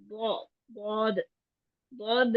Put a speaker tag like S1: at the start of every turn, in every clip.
S1: ضاد ضاد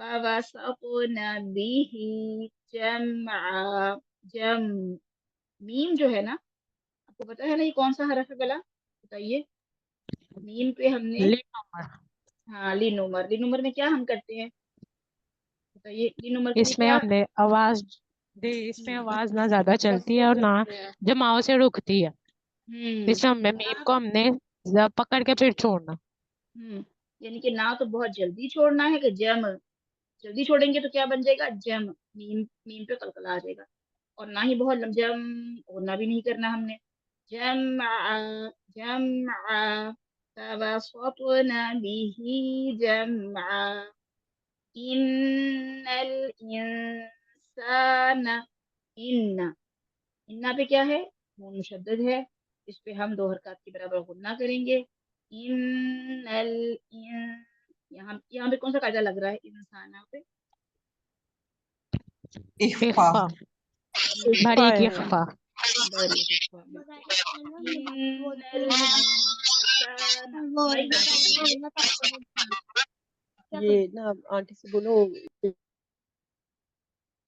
S1: فوسطن به جمعا. جم میم جو ہے نا، آپ کو پتا ہے نا یہ کون سا حرف ہے بلا؟ بتائیے. میم پہ ہم نے
S2: لی نمبر
S1: ہاں لی نمبر میں کیا ہم کرتے ہیں بتائیے؟ لی نمبر کے لیے
S2: اس میں
S1: کیا؟
S2: ہم نے آواز دی، اس میں آواز نہ زیادہ چلتی ہے اور نہ جماؤں سے رکتی ہے، اس میں ہم نے میم کو ہم نے پکڑ کے پھر چھوڑنا.
S1: یعنی کہ نہ تو بہت جلدی چھوڑنا ہے کہ جم جلدی چھوڑیں گے تو کیا بن جائے گا؟ جم. میم پہ قلقلہ آ جائے گا. اور نہ ہی بہت جم ہونا بھی نہیں کرنا ہم نے. جمع جمع فوسطن به جمعا. ان الانسان ان پہ کیا ہے؟ نون مشدد ہے، اس پہ ہم 2 حرکات کے برابر غنہ کریں گے. ان یہاں پہ کون سا قاعدہ لگ رہا ہے انسان پہ؟
S2: اخفا، باریک اخفا.
S1: بڑی اخفا. ان الانسان مائک بند کر دیجیے.
S3: یہ نا آنٹی سے بولو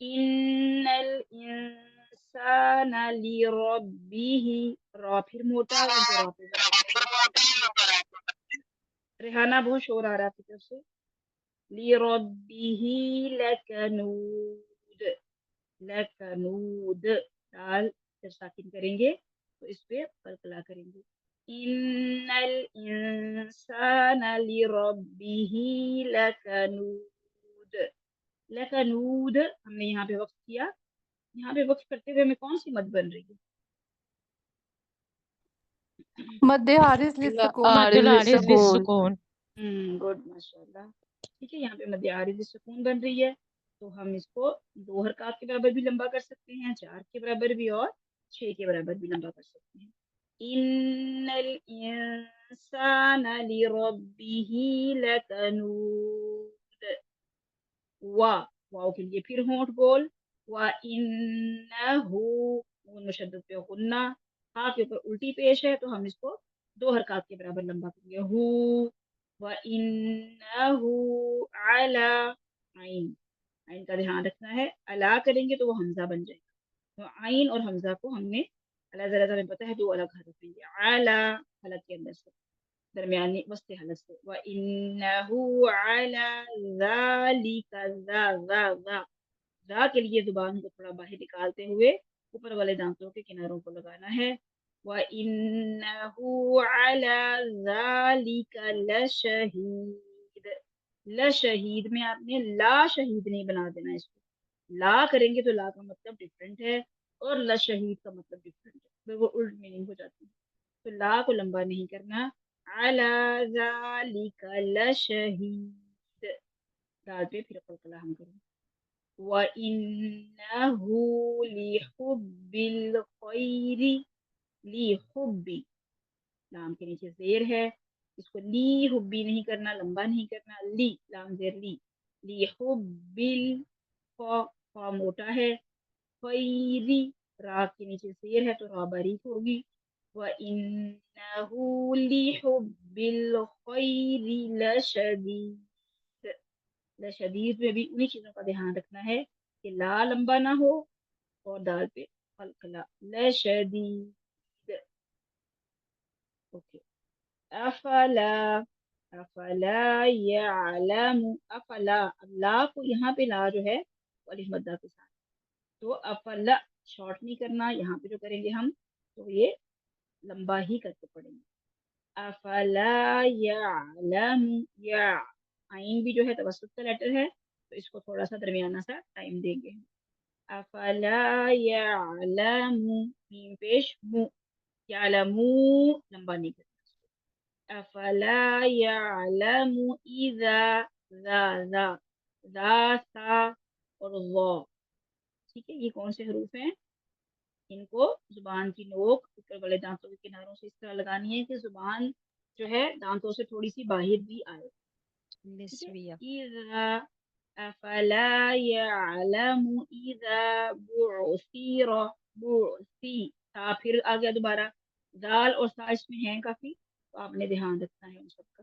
S1: ان الانسان لربه را پھر موٹا کیونکہ را پہ زبر ہے. ریحانہ بہت شور آ رہا ہے طرف سے. لربه لکنود. لکنود دال جب ساکن کریں گے تو اس پہ قلقلہ کریں گے. ان الانسان لربه لکنود. لکنود ہم نے یہاں پہ وقف کیا. یہاں پہ وقف کرتے ہوئے ہمیں کون سی مد بن رہی ہے؟
S4: مد عارض للسکون.
S2: مد العارض للسکون.
S1: گڈ ماشاء اللہ. ٹھیک ہے، یہاں پہ مد عارض للسکون بن رہی ہے تو ہم اس کو 2 حرکات کے برابر بھی لمبا کر سکتے ہیں، 4 کے برابر بھی اور 6 کے برابر بھی لمبا کر سکتے ہیں. ان الانسان لربه لکنود. واو کے لیے پھر ہونٹ بول. وَإِنَّهُ نون مشدد پہ غنہ. ہاں کے اوپر الٹی پیش ہے تو ہم اس کو 2 حرکات کے برابر لمبا کریں گے. ہو. وَإِنَّهُ عَلَى عین. عین کا دھیان رکھنا ہے، الا کریں گے تو وہ حمزہ بن جائے گا. تو عین اور حمزہ کو ہم نے اللہ ذرا ہمیں پتا ہے 2 الگ حرف ہیں. اعلی حلق کے اندر سے، درمیانی وسط حلق سے. وَإِنَّهُ عَلَى ذَلِكَ ذا کے لیے زبان کو تھوڑا باہر نکالتے ہوئے اوپر والے دانتوں کے کناروں کو لگانا ہے. وَإِنَّهُ عَلَى ذَلِكَ لَشَهِيدٌ. لشہید میں آپ نے لا شہید نہیں بنا دینا اس کو. لا کریں گے تو لا کا مطلب ڈفرینٹ ہے اور لشہید کا مطلب ڈفرینٹ ہے، پھر وہ الٹ میننگ ہو جاتی ہے. تو لا کو لمبا نہیں کرنا. عَلَى ذَلِكَ لَشَهِيدٌ. دال پہ پھر قلقلہ ہم کریں. وَإِنَّهُ لِحُبِّ الْخَيْرِ لِحُبِّ لام کے نیچے زیر ہے، اس کو لی حبی نہیں کرنا، لمبا نہیں کرنا. لی لام زیر لی. لِحُبِّ فا موٹا ہے. خیری را کے نیچے زیر ہے تو را باریک ہوگی. وَإِنَّهُ لِحُبِّ الْخَيْرِ لَشَدِيدٌ. لشدید میں بھی انہی چیزوں کا دھیان رکھنا ہے کہ لا لمبا نہ ہو اور دال پہ قلقلہ. لشدید. اوکے. افلا افلا یعلم. افلا اب لا کو یہاں پہ لا جو ہے الف مدہ کے ساتھ، تو افلا شارٹ نہیں کرنا. یہاں پہ جو کریں گے ہم تو یہ لمبا ہی کر کے پڑیں گے. افلا یعلم. یا عین بھی جو ہے توسط کا لیٹر ہے تو اس کو تھوڑا سا درمیانہ سا ٹائم دیں گے. افلا یعلم میم پیش مو. یعلمو لمبا نہیں کرنا. افلا یعلم اذا ذا سا اور ظا. ٹھیک ہے، یہ کون سے حروف ہیں؟ ان کو زبان کی نوک اوپر والے دانتوں کے کناروں سے اس طرح لگانی ہے کہ زبان جو ہے دانتوں سے تھوڑی سی باہر بھی آئے.
S3: نسویہ.
S1: اذا افلا يعلم اذا بعثر. بعثی تا پھر آ گیا دوبارہ. دال اور سا اس میں ہیں کافی تو آپ نے دھیان رکھنا ہے ان سب کا.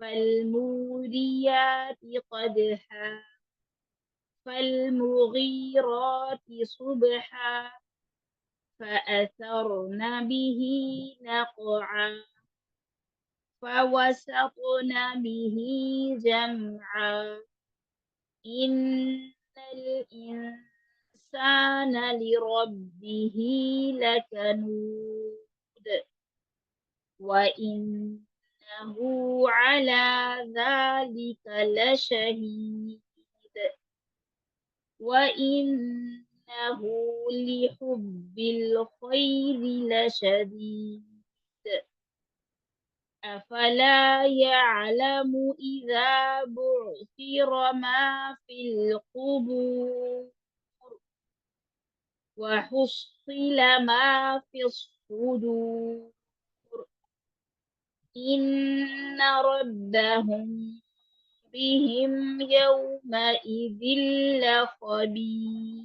S1: فالموريات قدحا فالمغيرات صبحا فأثرن به نقعا فوسطن به جمعا إن الإنسان لربه لكنود وإنه على ذلك لشهيد وإنه لحب الخير لشديد أفلا يعلم إذا بعثر ما في القبور وحصل ما في الصدور إن ربهم بهم يومئذ لخبير.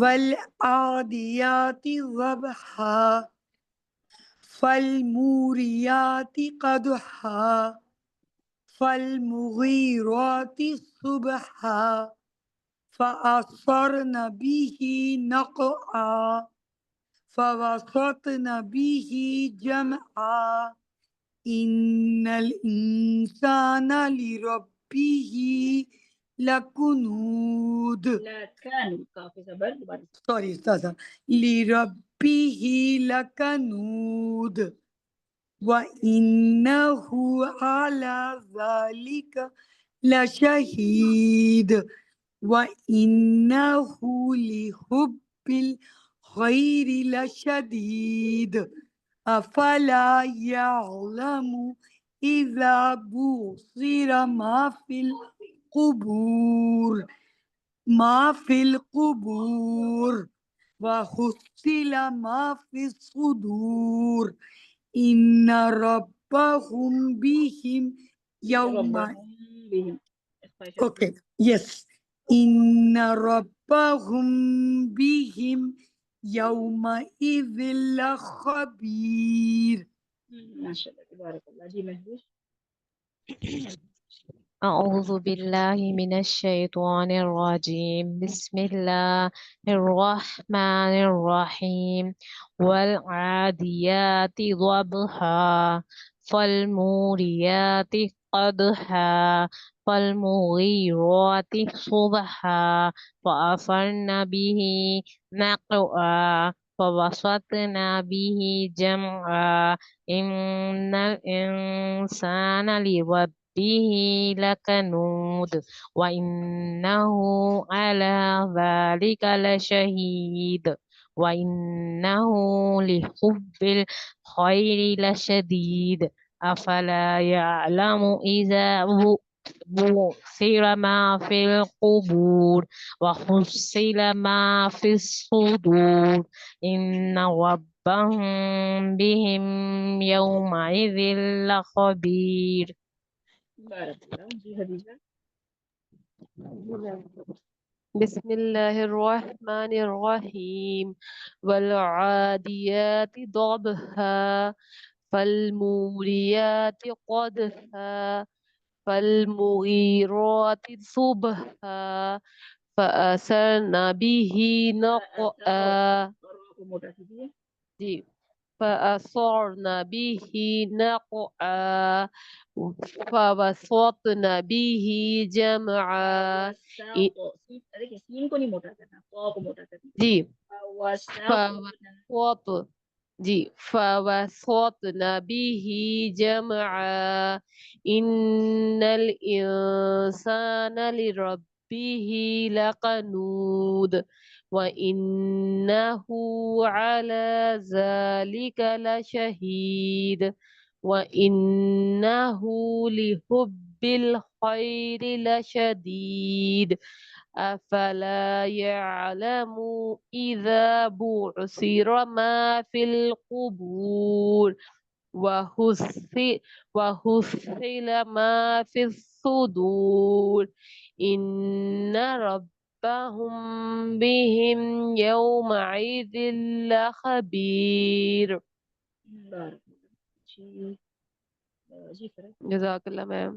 S5: والعاديات ضبحا فالموريات قدحا فالمغيرات صبحا فأثرن به نقعا فوسطن به جمعا إن الإنسان لربه لكنود
S1: لا كانوا کافی زبر دوبارہ سے.
S5: سوری استاذہ لربه لكنود وإنه على ذلك لشهيد وإنه لحب الخير لشديد أفلا يعلم إذا بعثر ما في القبور وحصل ما في الصدور إن ربهم بهم يوم
S1: ربهم بهم اخفاء
S5: Okay, yes. إن ربهم بهم يومئذ لخبير.
S1: ما شاء الله تبارك الله. جی محبوب.
S2: أعوذ بالله من الشيطان الرجيم بسم الله الرحمن الرحيم والعاديات ضبحا فالموريات قدحا فالمغيرات صبحا فأثرن به نقعا فوسطن به جمعا إن الإنسان لربه لكنود وإنه على ذلك لشهيد وإنه لحب الخير لشديد أفلا يعلم إذا بعثر ما في القبور وحصل ما في الصدور إن ربهم بهم يومئذ لخبير.
S1: بارك الله. جی حدیثہ.
S3: بسم الله الرحمن الرحيم والعاديات ضبحا فالموريات قدحا فالمغيرات صبحا فأثرن به نقعا
S1: کو موٹا کیجیے.
S3: جی فأثرن به نقعا فوسطن به جمعا
S1: دیکھیں سین کو نہیں موٹا کرنا, کو موٹا کرنا.
S3: جی
S1: وسط
S3: فوسطن به جمعا إن الإنسان لربه لقنود وإنه على ذلك لشهيد وإنه لحب الخير لشديد أفلا يعلم إذا بعثر ما في القبور وحصل ما في الصدور إن ربهم بهم يومئذ لخبير.
S1: بارك الله. جی فرق.
S3: جزاک اللہ میم.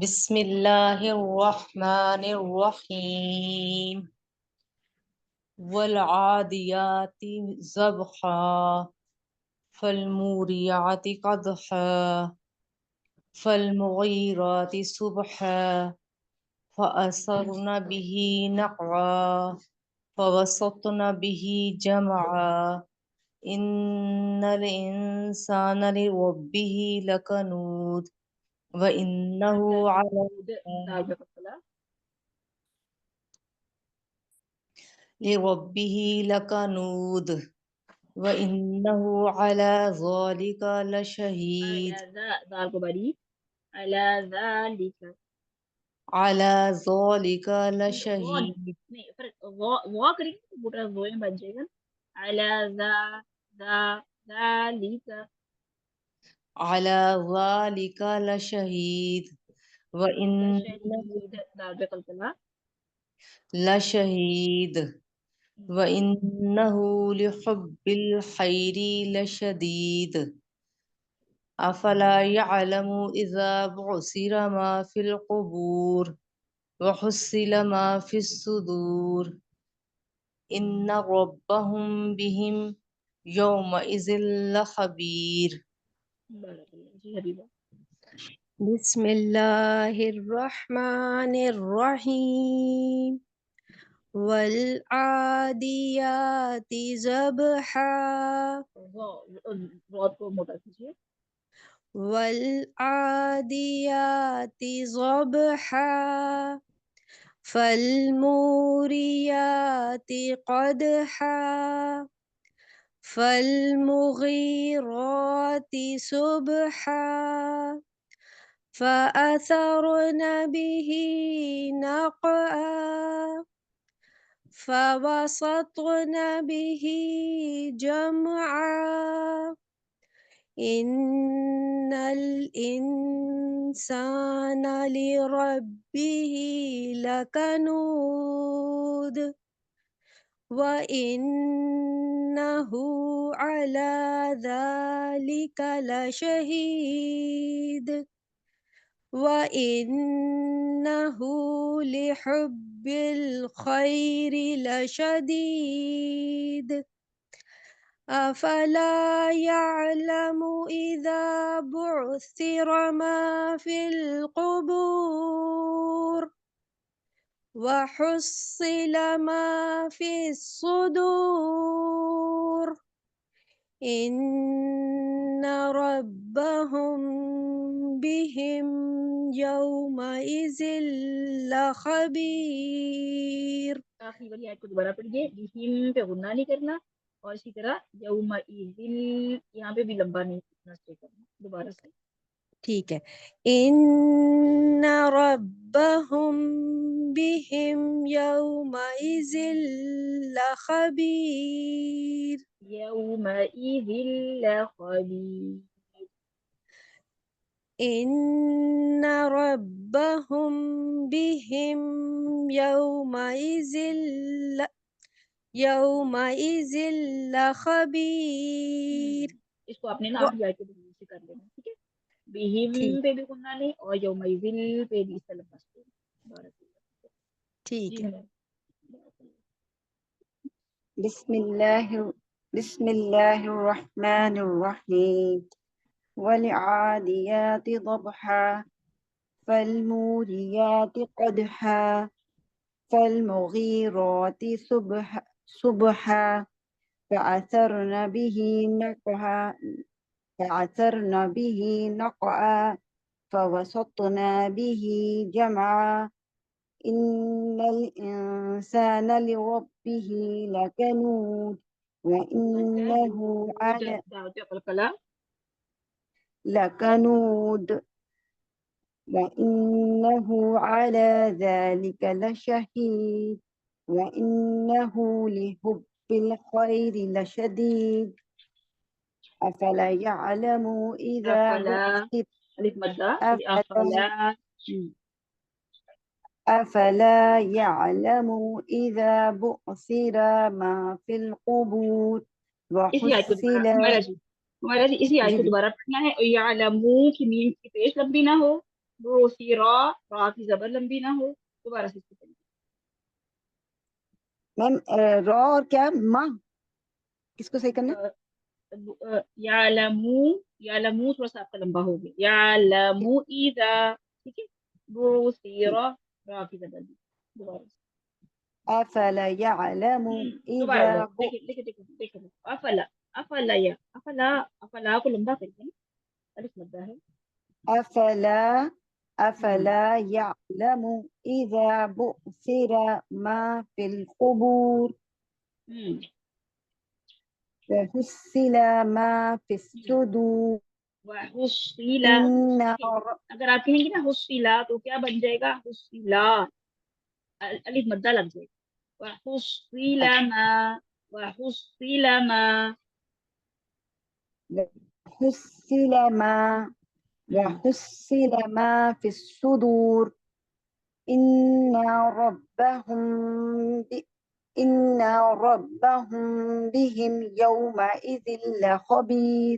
S6: بسم اللہ الرحمن الرحیم والعادیات ضبحا فالموریات قدحا فالمغیرات صبحا فأثرن به نقعا فوسطن به جمعا إن الإنسان لربه لكنود وإنه على لربه لكنود وإنه على ذلك لشهيد
S1: دال کو بڑی على ذلك
S6: على ذلك لشهيد
S1: نہیں فرق وا کریں گے موٹا وہ بن جائے گا. على ذلك
S6: على ذلك لشهيد وإن
S1: لشهيد دال بقل كلا
S6: لشهيد وإنه لحب الخير لشديد أفلا يعلم إذا بعثر ما في القبور وحصل ما في الصدور إن ربهم بهم يومئذ لخبير.
S1: بارك الله جی حبیبہ.
S7: بسم الله الرحمن الرحيم والعاديات ضبحا
S1: بہت کو موٹا کیجیے.
S7: والعاديات ضبحا فالموريات قدحا فالمغيرات صبحا فأثرن به نقعا فوسطن به جمعا إن الإنسان لربه لكنود وإنه على ذلك لشهيد وإنه لحب الخير لشديد أفلا يعلم إذا بعثر ما في القبور وحصل ما في الصدور إن ربهم بهم يومئذ لخبير.
S1: آخری والی آیت کو دوبارہ پڑھیے. بہم پہ غنہ نہیں کرنا اور اسی طرح یومئذ یہاں پہ بھی لمبا نہیں کرنا. دوبارہ سے
S7: ٹھیک ہے. إن ربهم بهم يومئذ لخبير.
S1: یومئذ لخبیر.
S7: إن ربهم بهم يومئذ لخبير.
S1: اس کو اپنے نام کی آیت کو سے کر لینا. ٹھیک ہے. بہم
S7: ٹھیک
S1: پہ بھی غنہ نہیں اور یومئذ پہ بھی اس طرح بس. بارک اللہ.
S7: ٹھیک
S1: جی
S7: ہے.
S1: ہاں.
S8: بسم الله الرحمن الرحيم والعاديات ضبحا فالموريات قدحا فالمغيرات صبحا فأثرن به نقعا فوسطن به جمعا إن الإنسان لربه لكنود وإنه على ذلك لشهيد وإنه لحب الخير لشديد أفلا يعلم إذا بعثر أفلا يعلم إذا بعثر ما في القبور
S1: اسی آیت کو
S8: وحصل
S1: دوبارہ ہمارا جی اسی آیت کو دوبارہ پڑھنا ہے. یعلمو کی میم کی پیش لمبی نہ ہو. بوسیرا را کی زبر لمبی نہ ہو. دوبارہ سے اس کو پڑھیے.
S8: میم را اور کیا ماں کس کو صحیح کرنا
S1: یعلمو تھوڑا سا آپ کا لمبا ہو گیا. یعلمو اذا. ٹھیک ہے. بوسیرا را کی زبر لمبی. دوبارہ سے.
S8: أفلا يعلم
S1: دوبارہ
S8: إذا
S1: دیکھیں افلا کو لمبا کریے نا. الف مدہ ہے.
S8: أفلا يعلم إذا بعثر ما في القبور وحصل ما في الصدور
S1: وحصیلا.
S8: إن
S1: اگر آپ کہیں گے نا حصیلا تو کیا بن جائے گا؟ حصیلا الف مدہ لگ جائے گا. وحصیلا ما
S8: حصل ما وحصل ما في الصدور إن ربهم بهم يومئذ لخبير.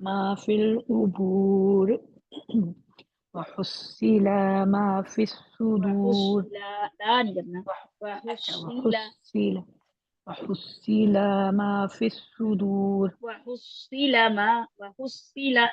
S5: ما في القبور وحصل ما في الصدور وحصل ما في الصدور
S1: وحصل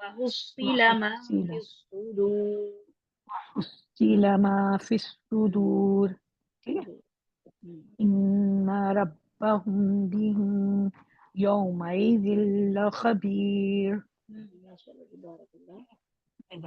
S1: وحصل ما في الصدور
S5: وحصل ما في الصدور إن ربهم بهم يومئذ لخبير.
S1: ما شاء الله تبارك الله.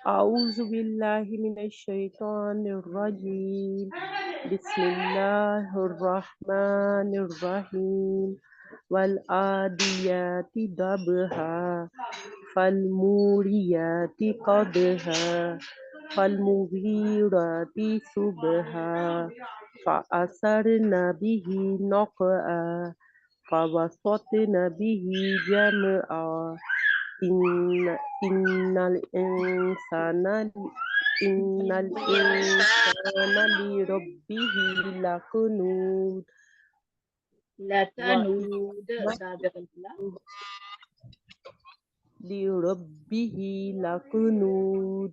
S3: أعوذ بالله من الشيطان الرجيم بسم الله الرحمن الرحيم والعاديات ضبحا فالموريات قدحا فالمغيرات صبحا فأثرن به نقعا فوسطن به جمعا إن الإنسان لربه لكنود لربه لكنود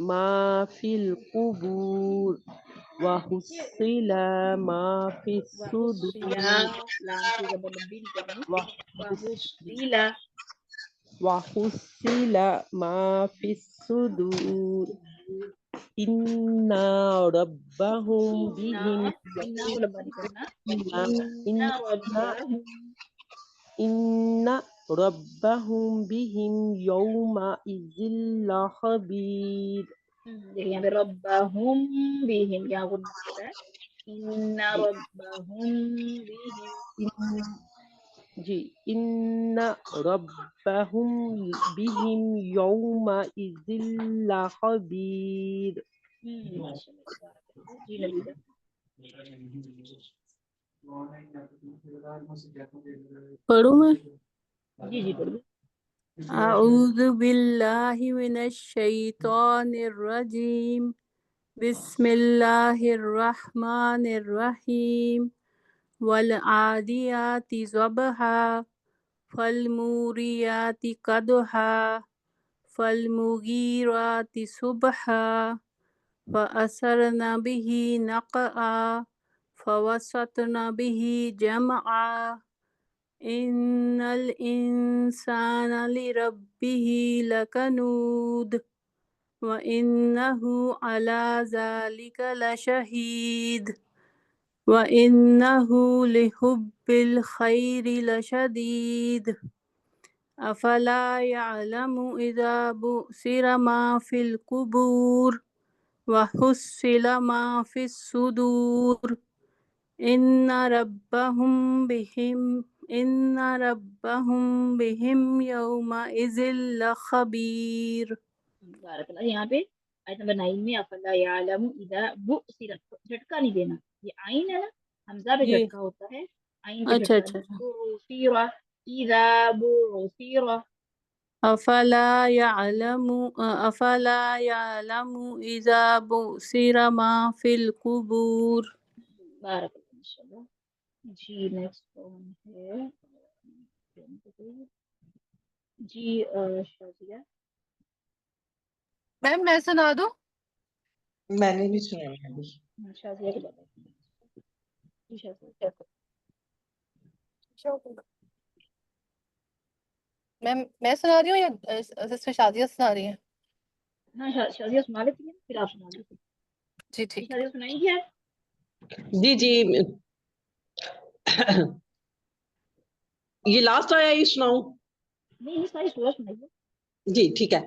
S3: ما في القبور وحصل ما في الصدور
S1: لام کی زبر لمبی نہیں کرنی
S3: وحصل
S1: وحصیلا
S3: ما في الصدور إن ربهم بهم
S1: انا کو لمبا نہیں کرنا
S3: إن
S1: إن ربهم
S3: إن ربهم بهم يومئذ لخبير.
S1: دیکھیں یہاں پہ ربہم بہم یہاں غنہ ہوتا ہے ان ربہم بہم
S3: جی إن ربهم بهم يومئذ لخبير.
S1: ماشاء اللہ بارک اللہ. جی نبیلہ
S9: پڑھوں میں؟
S1: جی پڑھیے.
S9: اعوذ باللہ من الشیطان الرجیم بسم اللہ الرحمن الرحیم والعادیات ضبحا فالموریات قدحا فالمغیرات صبحا فأثرن به نقعا فوسطن به جمعا ان الانسان لربه لکنود وانه على ذلك لشهيد وانه لحب الخير لشديد افلا يعلم اذا بعثر ما في القبور وحصل ما في الصدور ان ربهم بهم یومئذ لخبیر.
S1: بارک اللہ. یہاں پہ آیت نمبر 9 میں افلا یعلم اذا بعثر جھٹکا نہیں دینا. یہ عین ہے نا حمزہ پہ
S9: جی
S1: جھٹکا ہوتا ہے عین پہ
S9: اچھا
S1: جھٹکا نہیں.
S9: اچھا
S1: بعثر اذا بعثر
S9: افلا يعلم اذا بعثر ما في القبور.
S1: بارک اللہ ماشاءاللہ. جی نیکسٹ کون ہے جی شازیہ.
S4: میم میں سنا دوں؟
S6: میں نے بھی سنا ہے ابھی.
S1: شازیہ کے بابا جی شازیہ.
S4: میم میں سنا رہی ہوں یا سسٹر شازیہ سنا رہی ہیں؟
S1: ہاں شازیہ سنا لیتی ہیں پھر آپ سنا لیتی.
S4: جی
S1: جی
S4: ٹھیک ہے.
S1: شازیہ سنائیں گی آپ؟
S10: جی یہ لاسٹ آیا یہ سناؤں؟
S1: نہیں ساری سورہ سنائیے.
S10: جی ٹھیک ہے.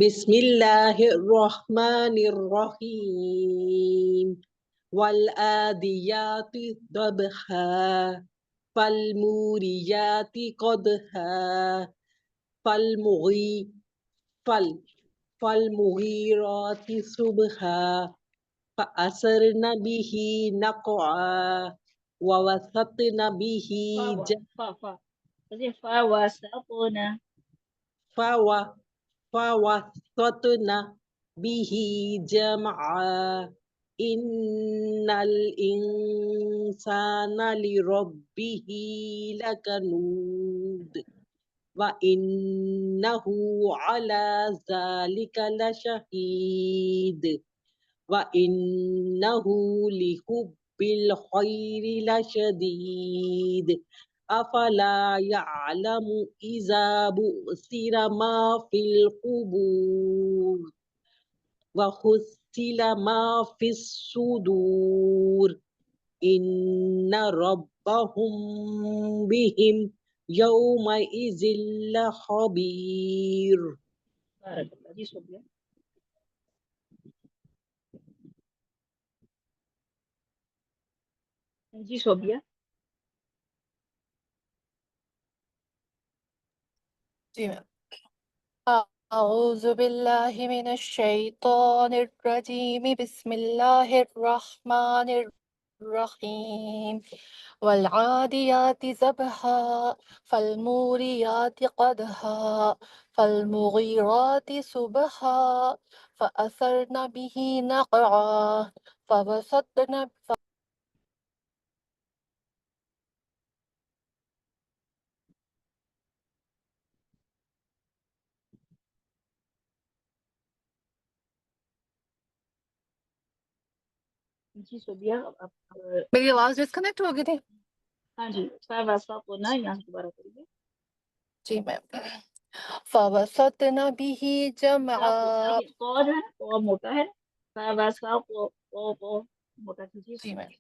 S10: بسم اللہ الرحمن الرحیم والآدیات ضبحا فالموریات قدحا فالمغیرات صبحا فأثرن به نقعا ووسطن به
S1: فوسطنا
S10: فوسطن به جمعا إن الإنسان لربه لكنود وإنه على ذلك لشهيد وإنه لحب الخير لشديد أفلا يعلم إذا بعثر ما في القبور وحصل ما في الصدور إن ربهم بهم يومئذ لخبير.
S1: بارک اللہ. جی صوبیہ. جی صوبیہ.
S4: جی میم. اعوذ باللہ من الشیطان الرجیم بسم اللہ الرحمن الرحیم والعادیات ضبحا فالموریات قدحا فالمغیرات صبحا فأثرن به نقعا فوسطن
S1: جی صوبیہ آپ
S4: میری آواز ڈسکنیکٹ ہو گئی تھی.
S1: ہاں جی فواسطنا یہاں سے دوبارہ کریے.
S4: جی میم. فوسطنا به جمعا.
S1: کو جو ہے وہ موٹا ہے. فواسط کو موٹا کیجیے.
S4: جی میم.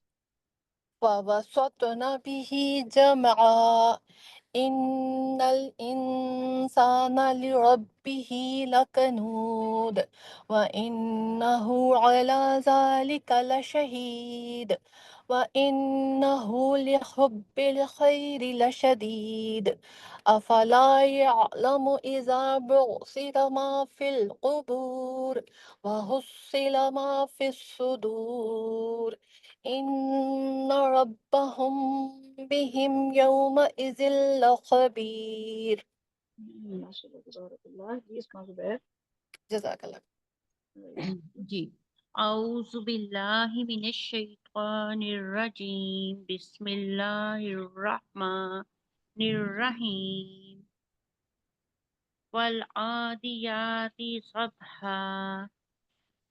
S4: فوسطنا به جمعا إن الإنسان لربه لكنود وإنه على ذلك لشهيد وإنه لحب الخير لشديد أفلا يعلم إذا بعثر ما في القبور وحصل ما في الصدور إن ربهم بهم يومئذ لخبير.
S1: ماشاء اللہ تبارک اللہ. جی اسماء زبیر.
S4: جزاک اللہ.
S11: جی اعوذ باللہ من الشیطان الرجیم بسم اللہ الرحمن الرحیم والعادیات صبحا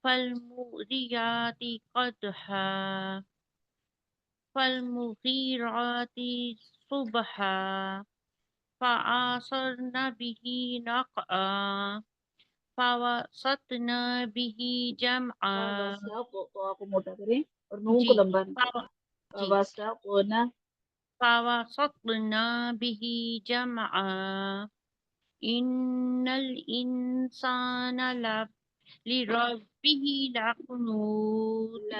S11: فالمؤذیات قدحا فالمغیرات صبحا فعصرن به نقعا فوسطن به جمعا.
S1: تو آپ کو موٹا کریں اور نون کو لمبا کریں.
S11: فوسطن به جمعا ان الانسان لربه لکنود.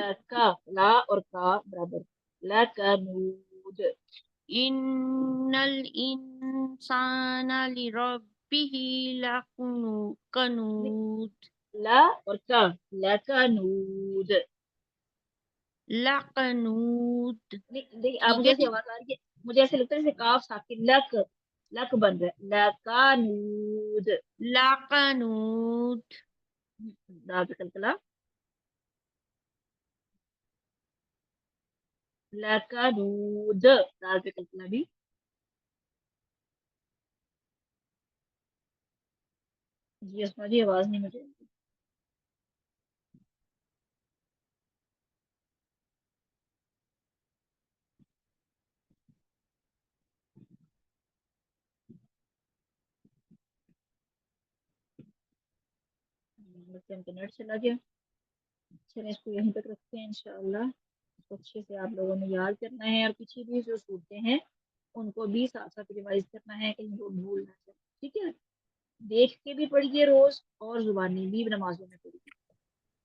S1: لا اور کا برابر. لکنود.
S11: ان الانسان لربه لکنود.
S1: لا اور کا لکنود.
S11: لکنود.
S1: آپ مجھے ایسی آواز آ رہی ہے, مجھے ایسے لگتا ہے جیسے کاف ساکن لک بن رہا ہے. لکنود.
S11: لکنود.
S1: دال پہ کلکلا. لکنود. دال پہ کلکلا بھی. جی اسما جی آواز نہیں مجھے. انٹرنیٹ چلا گیا. چلیں اس کو یہیں تک رکھتے ہیں انشاءاللہ. اس کو اچھے سے آپ لوگوں نے یاد کرنا ہے اور پیچھے بھی جو صورتیں ہیں ان کو بھی ساتھ ساتھ ریوائز کرنا ہے, کہیں وہ بھول نہ جائے. ٹھیک ہے, دیکھ کے بھی پڑھیے روز اور زبانی بھی نمازوں میں پڑھیے.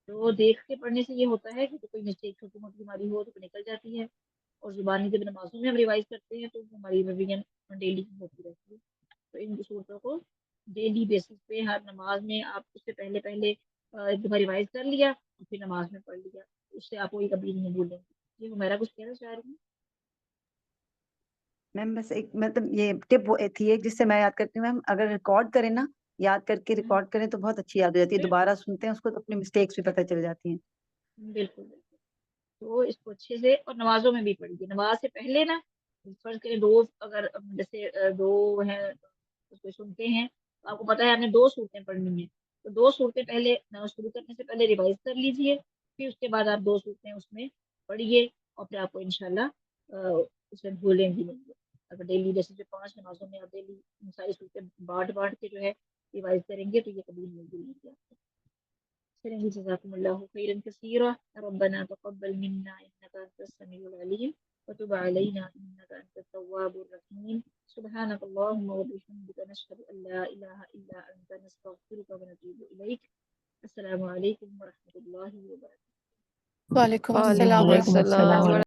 S1: تو دیکھ کے پڑھنے سے یہ ہوتا ہے کہ کوئی مسٹیک چھوٹی موٹی ہماری ہو تو نکل جاتی ہے, اور زبانی جب نمازوں میں ہم ریوائز کرتے ہیں تو ہماری ریویژن ڈیلی ہوتی رہتی ہے. تو ان صورتوں کو ڈیلی بیسس پہ ہر نماز میں آپ اس سے پہلے ایک دفعہ ریوائز کر لیا اور پھر نماز میں پڑھ لیا, اس سے آپ کوئی کبھی نہیں بھولیں گے. یہ میرا کچھ کہنا چاہ رہی ہوں.
S8: میم بس ایک مطلب یہ ٹپ تھی ایک جس سے میں یاد کرتی ہوں میم, اگر ریکارڈ کریں نا, یاد کر کے ریکارڈ کریں تو بہت اچھی یاد ہو جاتی ہے. دوبارہ سنتے ہیں اس کو تو اپنی مسٹیکس بھی پتہ چل جاتی ہیں.
S1: بالکل بالکل. تو اس کو اچھے سے اور نمازوں میں بھی پڑھیے. نماز سے پہلے نا فرض کریں دو, اگر جیسے دو ہیں اس کو سنتے ہیں تو آپ کو پتا ہے آپ نے 2 صورتیں پڑھنی ہیں, تو 2 صورتیں پہلے شروع کرنے سے پہلے ریوائز کر لیجئے, پھر اس کے بعد آپ 2 صورتیں اس میں پڑھیے اور پھر آپ کو انشاءاللہ اسے بھولیں گی نہیں. اگر ڈیلی جیسے 5 نمازوں میں آپ ڈیلی ساری صورتیں بانٹ کے جو ہے ریوائز کریں گے تو یہ کبھی نہیں بھولیں گے آپ کو. جزاكم الله خيرا كثيرا. ربنا تقبل منا إنك أنت السميع العليم وتب علينا إنك أنت التواب الرحيم. سبحانك اللهم وبحمدك نشهد أن لا إله إلا أنت نستغفرك ونتوب إليك. السلام عليكم ورحمة الله وبركاته.
S4: وعلیکم
S2: وعلیکم
S4: السلام
S5: وعلیکم
S2: السلام
S5: السلام.